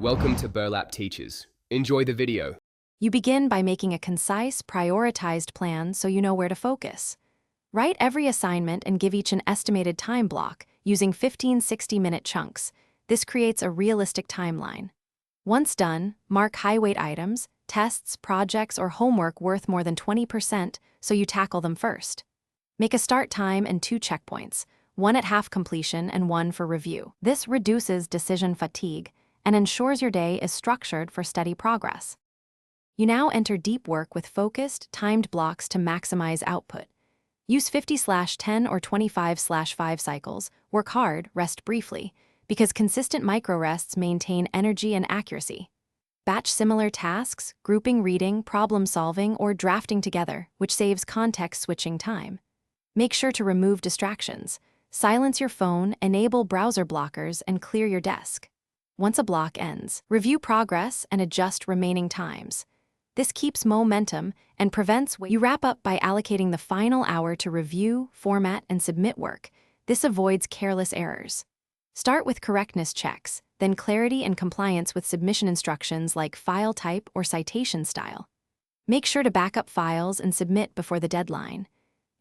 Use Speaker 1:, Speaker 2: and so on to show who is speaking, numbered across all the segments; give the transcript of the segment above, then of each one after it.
Speaker 1: Welcome to Burlap Teachers. Enjoy the video.
Speaker 2: You begin by making a concise, prioritized plan so you know where to focus. Write every assignment and give each an estimated time block using 15-60-minute chunks. This creates a realistic timeline. Once done, mark high-weight items, tests, projects, or homework worth more than 20% so you tackle them first. Make a start time and 2 checkpoints, one at half completion and one for review. This reduces decision fatigue and ensures your day is structured for steady progress. You now enter deep work with focused, timed blocks to maximize output. Use 50/10 or 25/5 cycles, work hard, rest briefly, because consistent micro-rests maintain energy and accuracy. Batch similar tasks, grouping reading, problem-solving, or drafting together, which saves context-switching time. Make sure to remove distractions. Silence your phone, enable browser blockers, and clear your desk. Once a block ends, review progress and adjust remaining times. This keeps momentum and prevents you wrap up by allocating the final hour to review, format, and submit work. This avoids careless errors. Start with correctness checks, then clarity and compliance with submission instructions like file type or citation style. Make sure to back up files and submit before the deadline.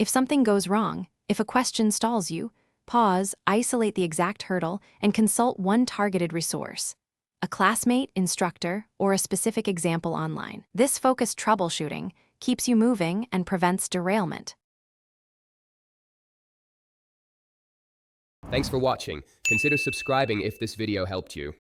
Speaker 2: If something goes wrong, if a question stalls you, pause, isolate the exact hurdle, and consult one targeted resource, a classmate, instructor, or a specific example online. This focused troubleshooting keeps you moving and prevents derailment.
Speaker 1: Thanks for watching. Consider subscribing if this video helped you.